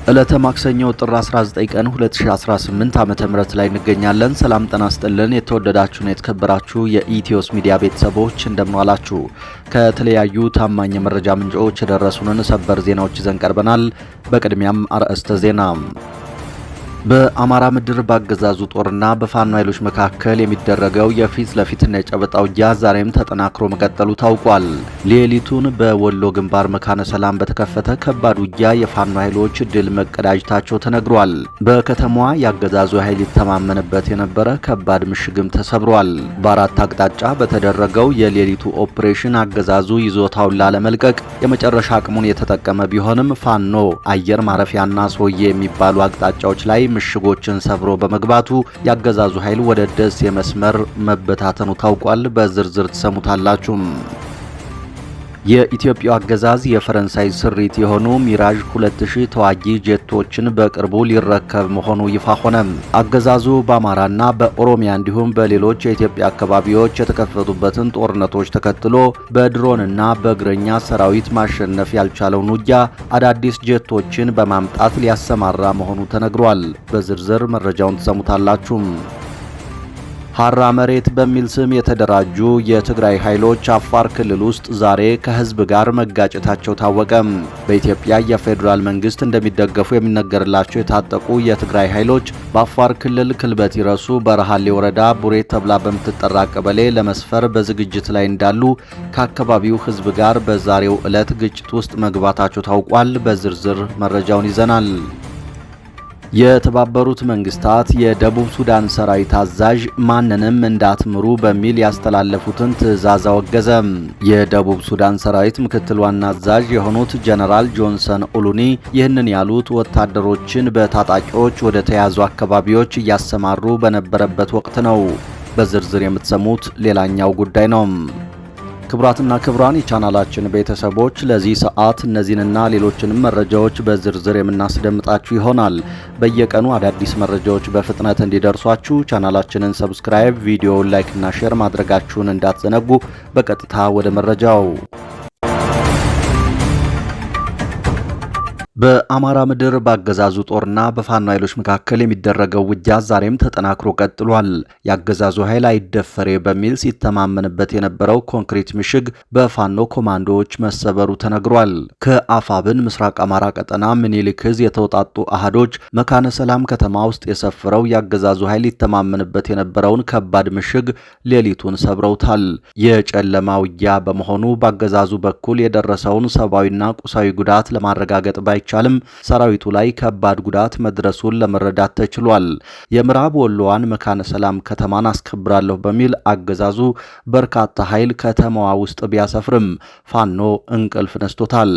ዕለተ ማክሰኞ ጥር 19 ቀን 2018 ዓ.ም ላይ እንገኛለን። ሰላም ጤና ይስጥልን። የተወደዳችሁና የተከበራችሁ የኢትዮስ ሚዲያ ቤተሰቦች እንደምን ዋላችሁ? ከተለያዩ ታማኝ የመረጃ ምንጮች የደረሱንን ሰበር ዜናዎች ይዘን ቀርበናል። በቅድሚያም አርዕስተ ዜና። በአማራ ምድር ባገዛዙ ጦርና በፋኖ ኃይሎች መካከል የሚደረገው የፊት ለፊትና የጨበጣ ውጊያ ዛሬም ተጠናክሮ መቀጠሉ ታውቋል። ሌሊቱን በወሎ ግንባር መካነ ሰላም በተከፈተ ከባድ ውጊያ የፋኖ ኃይሎች ድል መቀዳጀታቸው ተነግሯል። በከተማዋ ያገዛዙ ኃይል ይተማመንበት የነበረ ከባድ ምሽግም ተሰብሯል። በአራት አቅጣጫ በተደረገው የሌሊቱ ኦፕሬሽን አገዛዙ ይዞታውን ላለመልቀቅ የመጨረሻ አቅሙን የተጠቀመ ቢሆንም ፋኖ አየር ማረፊያና ሶዬ የሚባሉ አቅጣጫዎች ላይ ምሽጎችን ሰብሮ በመግባቱ ያገዛዙ ኃይል ወደ ደሴ መስመር መበታተኑ ታውቋል። በዝርዝር ተሰሙታላችሁ። የኢትዮጵያ አገዛዝ የፈረንሳይ ስሪት የሆኑ ሚራዥ 2000 ተዋጊ ጄቶችን በቅርቡ ሊረከብ መሆኑ ይፋ ሆነ። አገዛዙ በአማራና በኦሮሚያ እንዲሁም በሌሎች የኢትዮጵያ አካባቢዎች የተከፈቱበትን ጦርነቶች ተከትሎ በድሮንና በእግረኛ ሰራዊት ማሸነፍ ያልቻለውን ውጊያ አዳዲስ ጄቶችን በማምጣት ሊያሰማራ መሆኑ ተነግሯል። በዝርዝር መረጃውን ተሰሙታላችሁ። ሐራ መሬት በሚል ስም የተደራጁ የትግራይ ኃይሎች አፋር ክልል ውስጥ ዛሬ ከህዝብ ጋር መጋጨታቸው ታወቀ። በኢትዮጵያ የፌዴራል መንግስት እንደሚደገፉ የሚነገርላቸው የታጠቁ የትግራይ ኃይሎች በአፋር ክልል ክልበት ይረሱ በረሃሌ ወረዳ ቡሬ ተብላ በምትጠራ ቀበሌ ለመስፈር በዝግጅት ላይ እንዳሉ ከአካባቢው ህዝብ ጋር በዛሬው ዕለት ግጭት ውስጥ መግባታቸው ታውቋል። በዝርዝር መረጃውን ይዘናል። የተባበሩት መንግስታት የደቡብ ሱዳን ሰራዊት አዛዥ ማንንም እንዳትምሩ በሚል ያስተላለፉትን ትዕዛዝ አወገዘ። የደቡብ ሱዳን ሰራዊት ምክትል ዋና አዛዥ የሆኑት ጀነራል ጆንሰን ኦሉኒ ይህንን ያሉት ወታደሮችን በታጣቂዎች ወደ ተያዙ አካባቢዎች እያሰማሩ በነበረበት ወቅት ነው። በዝርዝር የምትሰሙት ሌላኛው ጉዳይ ነው። ክቡራትና ክቡራን የቻናላችን ቤተሰቦች ለዚህ ሰዓት እነዚህንና ሌሎችንም መረጃዎች በዝርዝር የምናስደምጣችሁ ይሆናል። በየቀኑ አዳዲስ መረጃዎች በፍጥነት እንዲደርሷችሁ ቻናላችንን ሰብስክራይብ፣ ቪዲዮውን ላይክ እና ሼር ማድረጋችሁን እንዳትዘነጉ። በቀጥታ ወደ መረጃው። በአማራ ምድር ባገዛዙ ጦርና በፋኖ ኃይሎች መካከል የሚደረገው ውጊያ ዛሬም ተጠናክሮ ቀጥሏል። ያገዛዙ ኃይል አይደፈሬ በሚል ሲተማመንበት የነበረው ኮንክሪት ምሽግ በፋኖ ኮማንዶዎች መሰበሩ ተነግሯል። ከአፋብን ምስራቅ አማራ ቀጠና ምኒልክ ዕዝ የተውጣጡ አሃዶች መካነ ሰላም ከተማ ውስጥ የሰፈረው ያገዛዙ ኃይል ይተማመንበት የነበረውን ከባድ ምሽግ ሌሊቱን ሰብረውታል። የጨለማ ውጊያ በመሆኑ ባገዛዙ በኩል የደረሰውን ሰብአዊና ቁሳዊ ጉዳት ለማረጋገጥ ቻልም ሰራዊቱ ላይ ከባድ ጉዳት መድረሱን ለመረዳት ተችሏል። የምዕራብ ወሎዋን መካነ ሰላም ከተማን አስከብራለሁ በሚል አገዛዙ በርካታ ኃይል ከተማዋ ውስጥ ቢያሰፍርም ፋኖ እንቅልፍ ነስቶታል።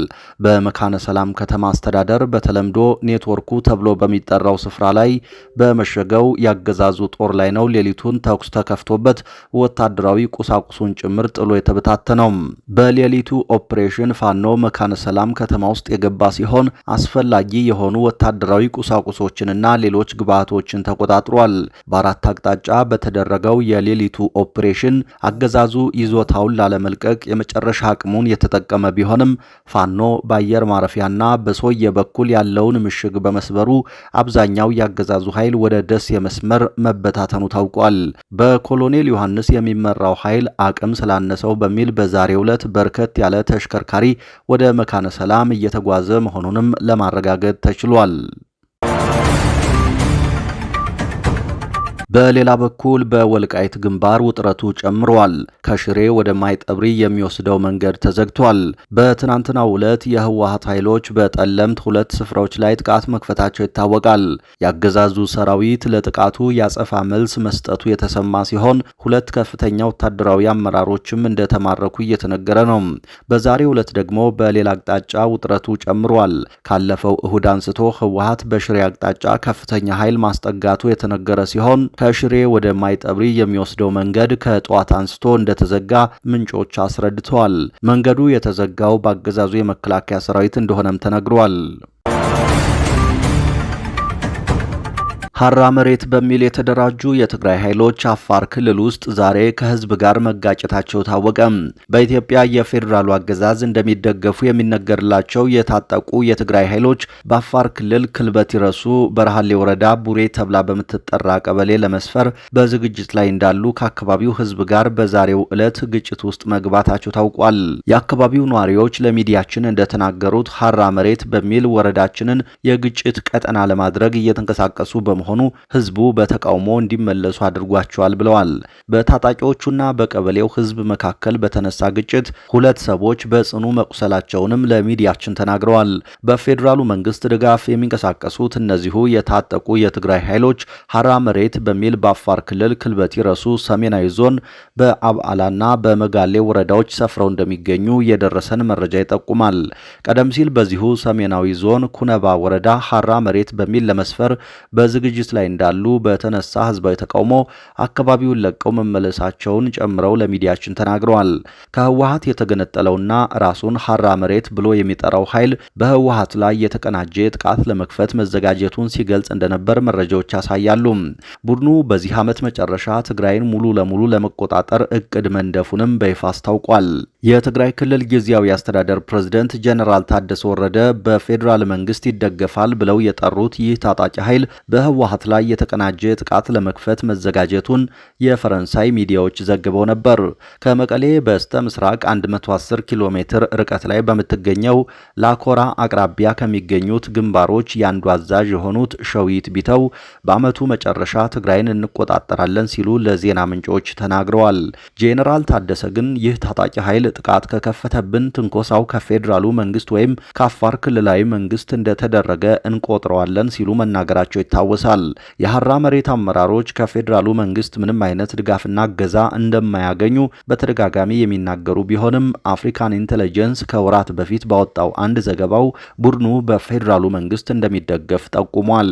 በመካነ ሰላም ከተማ አስተዳደር በተለምዶ ኔትወርኩ ተብሎ በሚጠራው ስፍራ ላይ በመሸገው ያገዛዙ ጦር ላይ ነው ሌሊቱን ተኩስ ተከፍቶበት ወታደራዊ ቁሳቁሱን ጭምር ጥሎ የተበታተነው። በሌሊቱ ኦፕሬሽን ፋኖ መካነ ሰላም ከተማ ውስጥ የገባ ሲሆን አስፈላጊ የሆኑ ወታደራዊ ቁሳቁሶችንና ሌሎች ግብዓቶችን ተቆጣጥሯል። በአራት አቅጣጫ በተደረገው የሌሊቱ ኦፕሬሽን አገዛዙ ይዞታውን ላለመልቀቅ የመጨረሻ አቅሙን የተጠቀመ ቢሆንም ፋኖ በአየር ማረፊያና በሶየ በኩል ያለውን ምሽግ በመስበሩ አብዛኛው ያገዛዙ ኃይል ወደ ደሴ መስመር መበታተኑ ታውቋል። በኮሎኔል ዮሐንስ የሚመራው ኃይል አቅም ስላነሰው በሚል በዛሬው ዕለት በርከት ያለ ተሽከርካሪ ወደ መካነ ሰላም እየተጓዘ መሆኑንም ለማረጋገጥ ተችሏል። በሌላ በኩል በወልቃይት ግንባር ውጥረቱ ጨምሯል። ከሽሬ ወደ ማይጠብሪ የሚወስደው መንገድ ተዘግቷል። በትናንትናው ዕለት የህወሓት ኃይሎች በጠለምት ሁለት ስፍራዎች ላይ ጥቃት መክፈታቸው ይታወቃል። ያገዛዙ ሰራዊት ለጥቃቱ ያጸፋ መልስ መስጠቱ የተሰማ ሲሆን ሁለት ከፍተኛ ወታደራዊ አመራሮችም እንደተማረኩ እየተነገረ ነው። በዛሬው ዕለት ደግሞ በሌላ አቅጣጫ ውጥረቱ ጨምሯል። ካለፈው እሁድ አንስቶ ህወሓት በሽሬ አቅጣጫ ከፍተኛ ኃይል ማስጠጋቱ የተነገረ ሲሆን ከሽሬ ወደ ማይጠብሪ የሚወስደው መንገድ ከጠዋት አንስቶ እንደተዘጋ ምንጮች አስረድተዋል። መንገዱ የተዘጋው በአገዛዙ የመከላከያ ሰራዊት እንደሆነም ተነግሯል። ሀራ መሬት በሚል የተደራጁ የትግራይ ኃይሎች አፋር ክልል ውስጥ ዛሬ ከህዝብ ጋር መጋጨታቸው ታወቀ። በኢትዮጵያ የፌዴራሉ አገዛዝ እንደሚደገፉ የሚነገርላቸው የታጠቁ የትግራይ ኃይሎች በአፋር ክልል ክልበት ይረሱ በረሃሌ ወረዳ ቡሬ ተብላ በምትጠራ ቀበሌ ለመስፈር በዝግጅት ላይ እንዳሉ ከአካባቢው ህዝብ ጋር በዛሬው ዕለት ግጭት ውስጥ መግባታቸው ታውቋል። የአካባቢው ነዋሪዎች ለሚዲያችን እንደተናገሩት ሀራ መሬት በሚል ወረዳችንን የግጭት ቀጠና ለማድረግ እየተንቀሳቀሱ በመሆኑ ህዝቡ በተቃውሞ እንዲመለሱ አድርጓቸዋል ብለዋል። በታጣቂዎቹና በቀበሌው ህዝብ መካከል በተነሳ ግጭት 2 ሰዎች በጽኑ መቁሰላቸውንም ለሚዲያችን ተናግረዋል። በፌዴራሉ መንግስት ድጋፍ የሚንቀሳቀሱት እነዚሁ የታጠቁ የትግራይ ኃይሎች ሀራ መሬት በሚል በአፋር ክልል ክልበት ይረሱ ሰሜናዊ ዞን በአብዓላና በመጋሌ ወረዳዎች ሰፍረው እንደሚገኙ የደረሰን መረጃ ይጠቁማል። ቀደም ሲል በዚሁ ሰሜናዊ ዞን ኩነባ ወረዳ ሀራ መሬት በሚል ለመስፈር በዝግጅት ላይ እንዳሉ በተነሳ ህዝባዊ ተቃውሞ አካባቢውን ለቀው መመለሳቸውን ጨምረው ለሚዲያችን ተናግረዋል። ከህወሓት የተገነጠለውና ራሱን ሀራ መሬት ብሎ የሚጠራው ኃይል በህወሓት ላይ የተቀናጀ ጥቃት ለመክፈት መዘጋጀቱን ሲገልጽ እንደነበር መረጃዎች ያሳያሉ። ቡድኑ በዚህ ዓመት መጨረሻ ትግራይን ሙሉ ለሙሉ ለመቆጣጠር እቅድ መንደፉንም በይፋ አስታውቋል። የትግራይ ክልል ጊዜያዊ አስተዳደር ፕሬዝዳንት ጀነራል ታደሰ ወረደ በፌዴራል መንግስት ይደገፋል ብለው የጠሩት ይህ ታጣቂ ኃይል በህወሓት ላይ የተቀናጀ ጥቃት ለመክፈት መዘጋጀቱን የፈረንሳይ ሚዲያዎች ዘግበው ነበር። ከመቀሌ በስተ ምስራቅ 110 ኪሎ ሜትር ርቀት ላይ በምትገኘው ላኮራ አቅራቢያ ከሚገኙት ግንባሮች ያንዱ አዛዥ የሆኑት ሸዊት ቢተው በዓመቱ መጨረሻ ትግራይን እንቆጣጠራለን ሲሉ ለዜና ምንጮች ተናግረዋል። ጄኔራል ታደሰ ግን ይህ ታጣቂ ኃይል ጥቃት ከከፈተብን ትንኮሳው ከፌዴራሉ መንግስት ወይም ከአፋር ክልላዊ መንግስት እንደተደረገ እንቆጥረዋለን ሲሉ መናገራቸው ይታወሳል። የሀራ መሬት አመራሮች ከፌዴራሉ መንግስት ምንም አይነት ድጋፍና እገዛ እንደማያገኙ በተደጋጋሚ የሚናገሩ ቢሆንም አፍሪካን ኢንተለጀንስ ከወራት በፊት ባወጣው አንድ ዘገባው ቡድኑ በፌዴራሉ መንግስት እንደሚደገፍ ጠቁሟል።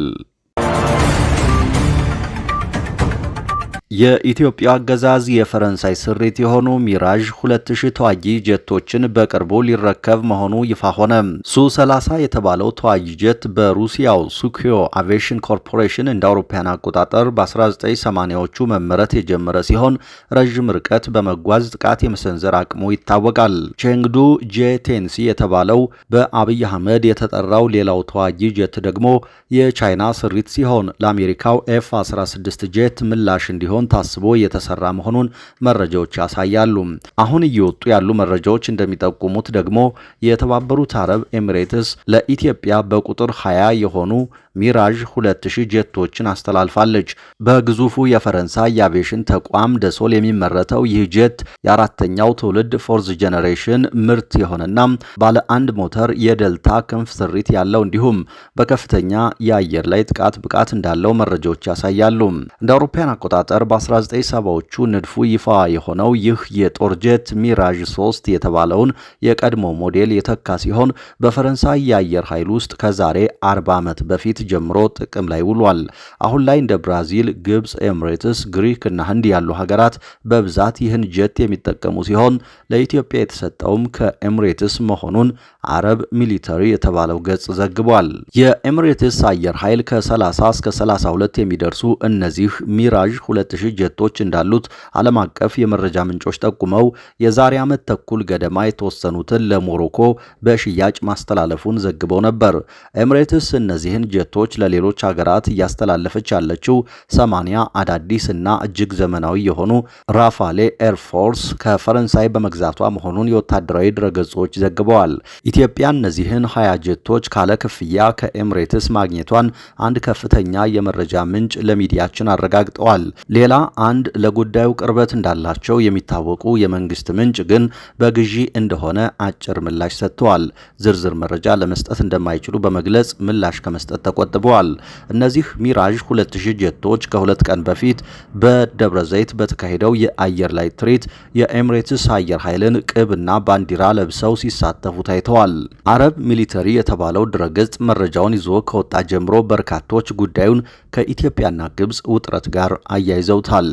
የኢትዮጵያ አገዛዝ የፈረንሳይ ስሪት የሆኑ ሚራዥ 2000 ተዋጊ ጀቶችን በቅርቡ ሊረከብ መሆኑ ይፋ ሆነ። ሱ-30 የተባለው ተዋጊ ጀት በሩሲያው ሱኮይ አቪዬሽን ኮርፖሬሽን እንደ አውሮፓውያን አቆጣጠር በ1980ዎቹ መመረት የጀመረ ሲሆን ረዥም ርቀት በመጓዝ ጥቃት የመሰንዘር አቅሙ ይታወቃል። ቼንግዱ ጄቴንሲ የተባለው በአብይ አህመድ የተጠራው ሌላው ተዋጊ ጀት ደግሞ የቻይና ስሪት ሲሆን ለአሜሪካው ኤፍ-16 ጄት ምላሽ እንዲሆን ታስቦ የተሰራ መሆኑን መረጃዎች ያሳያሉ። አሁን እየወጡ ያሉ መረጃዎች እንደሚጠቁሙት ደግሞ የተባበሩት አረብ ኤሚሬትስ ለኢትዮጵያ በቁጥር 20 የሆኑ ሚራዥ 2000 ጀቶችን አስተላልፋለች። በግዙፉ የፈረንሳይ የአቪዬሽን ተቋም ደሶል የሚመረተው ይህ ጀት የአራተኛው ትውልድ ፎርዝ ጄኔሬሽን ምርት የሆነና ባለ አንድ ሞተር የደልታ ክንፍ ስሪት ያለው እንዲሁም በከፍተኛ የአየር ላይ ጥቃት ብቃት እንዳለው መረጃዎች ያሳያሉ። እንደ አውሮፓውያን አቆጣጠር በ1970ዎቹ ንድፉ ይፋ የሆነው ይህ የጦር ጀት ሚራዥ 3 የተባለውን የቀድሞ ሞዴል የተካ ሲሆን በፈረንሳይ የአየር ኃይል ውስጥ ከዛሬ 40 ዓመት በፊት ጀምሮ ጥቅም ላይ ውሏል። አሁን ላይ እንደ ብራዚል፣ ግብጽ፣ ኤምሬትስ፣ ግሪክ እና ህንድ ያሉ ሀገራት በብዛት ይህን ጀት የሚጠቀሙ ሲሆን ለኢትዮጵያ የተሰጠውም ከኤምሬትስ መሆኑን አረብ ሚሊተሪ የተባለው ገጽ ዘግቧል። የኤምሬትስ አየር ኃይል ከ30 እስከ 32 የሚደርሱ እነዚህ ሚራዥ 2000 ጀቶች እንዳሉት ዓለም አቀፍ የመረጃ ምንጮች ጠቁመው የዛሬ ዓመት ተኩል ገደማ የተወሰኑትን ለሞሮኮ በሽያጭ ማስተላለፉን ዘግበው ነበር። ኤምሬትስ እነዚህን ጀቶች ለሌሎች ሀገራት እያስተላለፈች ያለችው 80 አዳዲስ እና እጅግ ዘመናዊ የሆኑ ራፋሌ ኤርፎርስ ከፈረንሳይ በመግዛቷ መሆኑን የወታደራዊ ድረገጾች ዘግበዋል። ኢትዮጵያ እነዚህን 20 ጀቶች ካለ ክፍያ ከኤምሬትስ ማግኘቷን አንድ ከፍተኛ የመረጃ ምንጭ ለሚዲያችን አረጋግጠዋል። ሌላ አንድ ለጉዳዩ ቅርበት እንዳላቸው የሚታወቁ የመንግስት ምንጭ ግን በግዢ እንደሆነ አጭር ምላሽ ሰጥተዋል። ዝርዝር መረጃ ለመስጠት እንደማይችሉ በመግለጽ ምላሽ ከመስጠት ተቆጥበዋል። እነዚህ ሚራዥ 2000 ጀቶች ከሁለት ቀን በፊት በደብረ ዘይት በተካሄደው የአየር ላይ ትርኢት የኤምሬትስ አየር ኃይልን ቅብና ባንዲራ ለብሰው ሲሳተፉ ታይተዋል። አረብ ሚሊተሪ የተባለው ድረገጽ መረጃውን ይዞ ከወጣ ጀምሮ በርካቶች ጉዳዩን ከኢትዮጵያና ግብጽ ውጥረት ጋር አያይዘውታል።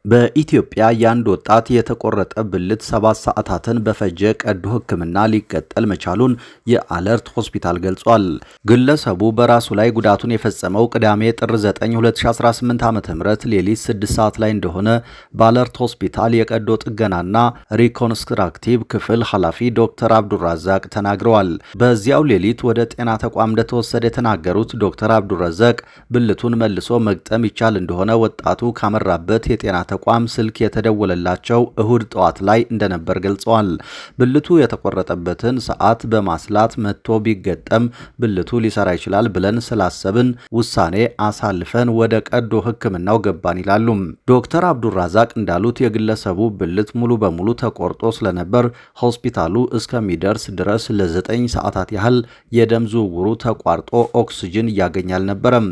በኢትዮጵያ የአንድ ወጣት የተቆረጠ ብልት 7 ሰዓታትን በፈጀ ቀዶ ሕክምና ሊቀጠል መቻሉን የአለርት ሆስፒታል ገልጿል። ግለሰቡ በራሱ ላይ ጉዳቱን የፈጸመው ቅዳሜ ጥር 9 2018 ዓ.ም ሌሊት 6 ሰዓት ላይ እንደሆነ በአለርት ሆስፒታል የቀዶ ጥገናና ሪኮንስትራክቲቭ ክፍል ኃላፊ ዶክተር አብዱራዛቅ ተናግረዋል። በዚያው ሌሊት ወደ ጤና ተቋም እንደተወሰደ የተናገሩት ዶክተር አብዱራዛቅ ብልቱን መልሶ መግጠም ይቻል እንደሆነ ወጣቱ ካመራበት የጤና ተቋም ስልክ የተደወለላቸው እሁድ ጠዋት ላይ እንደነበር ገልጸዋል። ብልቱ የተቆረጠበትን ሰዓት በማስላት መጥቶ ቢገጠም ብልቱ ሊሰራ ይችላል ብለን ስላሰብን ውሳኔ አሳልፈን ወደ ቀዶ ሕክምናው ገባን ይላሉ። ዶክተር አብዱራዛቅ እንዳሉት የግለሰቡ ብልት ሙሉ በሙሉ ተቆርጦ ስለነበር ሆስፒታሉ እስከሚደርስ ድረስ ለ9 ሰዓታት ያህል የደም ዝውውሩ ተቋርጦ ኦክስጅን እያገኘ አልነበረም።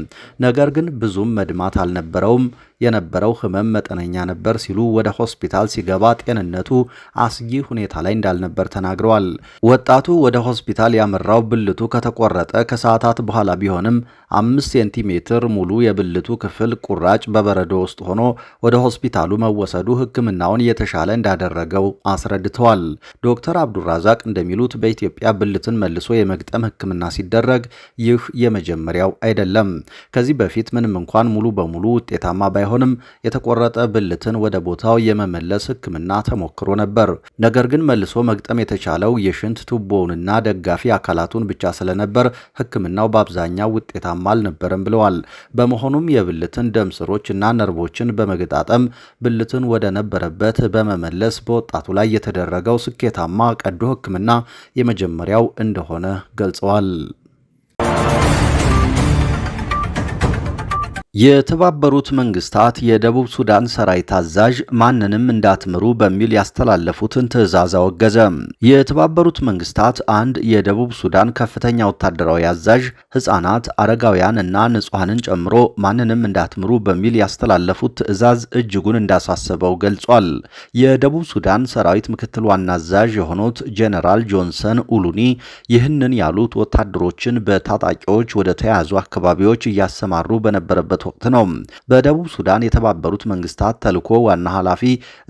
ነገር ግን ብዙም መድማት አልነበረውም። የነበረው ህመም መጠነኛ ነበር ሲሉ ወደ ሆስፒታል ሲገባ ጤንነቱ አስጊ ሁኔታ ላይ እንዳልነበር ተናግረዋል። ወጣቱ ወደ ሆስፒታል ያመራው ብልቱ ከተቆረጠ ከሰዓታት በኋላ ቢሆንም 5 ሴንቲሜትር ሙሉ የብልቱ ክፍል ቁራጭ በበረዶ ውስጥ ሆኖ ወደ ሆስፒታሉ መወሰዱ ሕክምናውን የተሻለ እንዳደረገው አስረድተዋል። ዶክተር አብዱራዛቅ እንደሚሉት በኢትዮጵያ ብልትን መልሶ የመግጠም ሕክምና ሲደረግ ይህ የመጀመሪያው አይደለም። ከዚህ በፊት ምንም እንኳን ሙሉ በሙሉ ውጤታማ ባይሆንም የተቆረጠ ብልትን ወደ ቦታው የመመለስ ሕክምና ተሞክሮ ነበር። ነገር ግን መልሶ መግጠም የተቻለው የሽንት ቱቦውንና ደጋፊ አካላቱን ብቻ ስለነበር ሕክምናው በአብዛኛው ውጤታማ አልነበረም ብለዋል። በመሆኑም የብልትን ደም ስሮች እና ነርቮችን በመገጣጠም ብልትን ወደ ነበረበት በመመለስ በወጣቱ ላይ የተደረገው ስኬታማ ቀዶ ሕክምና የመጀመሪያው እንደሆነ ገልጸዋል። የተባበሩት መንግስታት የደቡብ ሱዳን ሰራዊት አዛዥ ማንንም እንዳትምሩ በሚል ያስተላለፉትን ትዕዛዝ አወገዘ። የተባበሩት መንግስታት አንድ የደቡብ ሱዳን ከፍተኛ ወታደራዊ አዛዥ ሕፃናት፣ አረጋውያን እና ንጹሐንን ጨምሮ ማንንም እንዳትምሩ በሚል ያስተላለፉት ትዕዛዝ እጅጉን እንዳሳሰበው ገልጿል። የደቡብ ሱዳን ሰራዊት ምክትል ዋና አዛዥ የሆኑት ጄኔራል ጆንሰን ኡሉኒ ይህንን ያሉት ወታደሮችን በታጣቂዎች ወደ ተያዙ አካባቢዎች እያሰማሩ በነበረበት ወቅት ነው። በደቡብ ሱዳን የተባበሩት መንግስታት ተልዕኮ ዋና ኃላፊ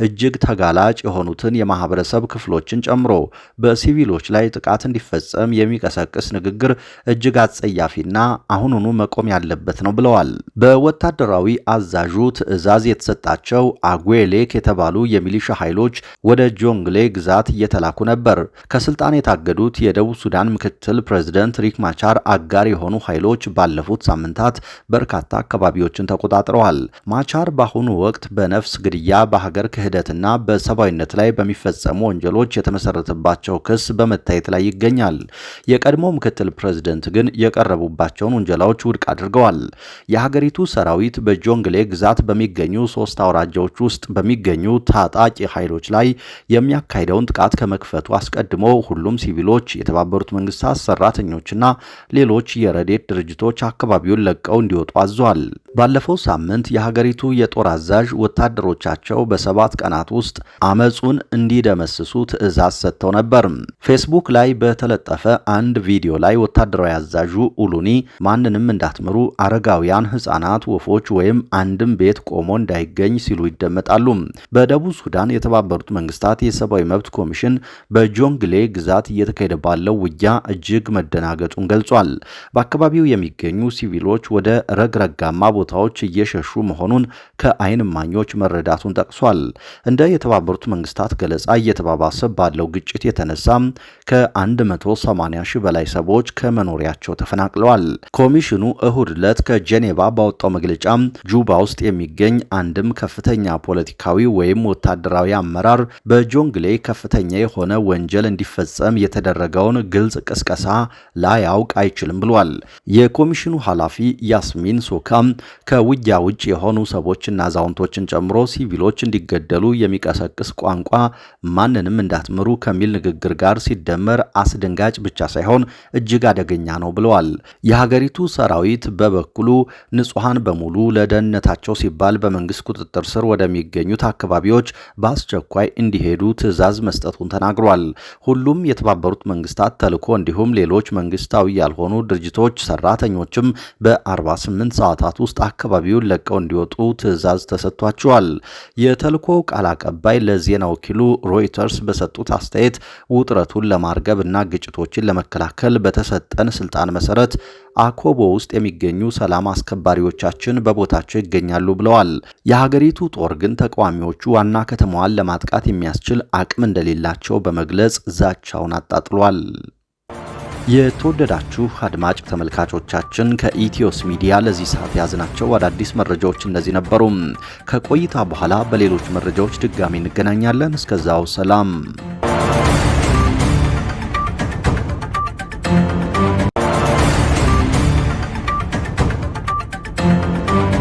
እጅግ ተጋላጭ የሆኑትን የማህበረሰብ ክፍሎችን ጨምሮ በሲቪሎች ላይ ጥቃት እንዲፈጸም የሚቀሰቅስ ንግግር እጅግ አጸያፊና አሁኑኑ መቆም ያለበት ነው ብለዋል። በወታደራዊ አዛዡ ትዕዛዝ የተሰጣቸው አጉዌሌክ የተባሉ የሚሊሻ ኃይሎች ወደ ጆንግሌ ግዛት እየተላኩ ነበር። ከስልጣን የታገዱት የደቡብ ሱዳን ምክትል ፕሬዝደንት ሪክ ማቻር አጋር የሆኑ ኃይሎች ባለፉት ሳምንታት በርካታ አካባቢዎችን ተቆጣጥረዋል። ማቻር በአሁኑ ወቅት በነፍስ ግድያ፣ በሀገር ክህደትና በሰብአዊነት ላይ በሚፈጸሙ ወንጀሎች የተመሰረተባቸው ክስ በመታየት ላይ ይገኛል። የቀድሞ ምክትል ፕሬዝደንት ግን የቀረቡባቸውን ወንጀላዎች ውድቅ አድርገዋል። የሀገሪቱ ሰራዊት በጆንግሌ ግዛት በሚገኙ 3 አውራጃዎች ውስጥ በሚገኙ ታጣቂ ኃይሎች ላይ የሚያካሂደውን ጥቃት ከመክፈቱ አስቀድሞ ሁሉም ሲቪሎች፣ የተባበሩት መንግስታት ሰራተኞችና ሌሎች የረድኤት ድርጅቶች አካባቢውን ለቀው እንዲወጡ አዟል። ባለፈው ሳምንት የሀገሪቱ የጦር አዛዥ ወታደሮቻቸው በ7 ቀናት ውስጥ አመጹን እንዲደመስሱ ትዕዛዝ ሰጥተው ነበር። ፌስቡክ ላይ በተለጠፈ አንድ ቪዲዮ ላይ ወታደራዊ አዛዡ ኡሉኒ ማንንም እንዳትምሩ፣ አረጋውያን፣ ህፃናት፣ ወፎች ወይም አንድም ቤት ቆሞ እንዳይገኝ ሲሉ ይደመጣሉ። በደቡብ ሱዳን የተባበሩት መንግስታት የሰብአዊ መብት ኮሚሽን በጆንግሌ ግዛት እየተካሄደ ባለው ውጊያ እጅግ መደናገጡን ገልጿል። በአካባቢው የሚገኙ ሲቪሎች ወደ ረግረጋማ ቦታዎች እየሸሹ መሆኑን ከዓይን እማኞች መረዳቱን ጠቅሷል። እንደ የተባበሩት መንግስታት ገለጻ እየተባባሰ ባለው ግጭት የተነሳ ከ180 ሺህ በላይ ሰዎች ከመኖሪያቸው ተፈናቅለዋል። ኮሚሽኑ እሁድ ዕለት ከጄኔቫ ባወጣው መግለጫ ጁባ ውስጥ የሚገኝ አንድም ከፍተኛ ፖለቲካዊ ወይም ወታደራዊ አመራር በጆንግሌ ከፍተኛ የሆነ ወንጀል እንዲፈጸም የተደረገውን ግልጽ ቅስቀሳ ላያውቅ አይችልም ብሏል። የኮሚሽኑ ኃላፊ ያስሚን ሶካም ከውጊያ ውጭ የሆኑ ሰዎችና አዛውንቶችን ጨምሮ ሲቪሎች እንዲገደሉ የሚቀሰቅስ ቋንቋ ማንንም እንዳትምሩ ከሚል ንግግር ጋር ሲደመር አስደንጋጭ ብቻ ሳይሆን እጅግ አደገኛ ነው ብለዋል። የሀገሪቱ ሰራዊት በበኩሉ ንጹሐን በሙሉ ለደህንነታቸው ሲባል በመንግስት ቁጥጥር ስር ወደሚገኙት አካባቢዎች በአስቸኳይ እንዲሄዱ ትዕዛዝ መስጠቱን ተናግሯል። ሁሉም የተባበሩት መንግስታት ተልዕኮ እንዲሁም ሌሎች መንግስታዊ ያልሆኑ ድርጅቶች ሰራተኞችም በ48 ሰዓታት ሰዓታት ውስጥ አካባቢውን ለቀው እንዲወጡ ትዕዛዝ ተሰጥቷቸዋል። የተልዕኮው ቃል አቀባይ ለዜና ወኪሉ ሮይተርስ በሰጡት አስተያየት ውጥረቱን ለማርገብ እና ግጭቶችን ለመከላከል በተሰጠን ስልጣን መሰረት አኮቦ ውስጥ የሚገኙ ሰላም አስከባሪዎቻችን በቦታቸው ይገኛሉ ብለዋል። የሀገሪቱ ጦር ግን ተቃዋሚዎቹ ዋና ከተማዋን ለማጥቃት የሚያስችል አቅም እንደሌላቸው በመግለጽ ዛቻውን አጣጥሏል። የተወደዳችሁ አድማጭ ተመልካቾቻችን ከኢትዮስ ሚዲያ ለዚህ ሰዓት ያዝናቸው አዳዲስ መረጃዎች እነዚህ ነበሩ። ከቆይታ በኋላ በሌሎች መረጃዎች ድጋሚ እንገናኛለን። እስከዛው ሰላም።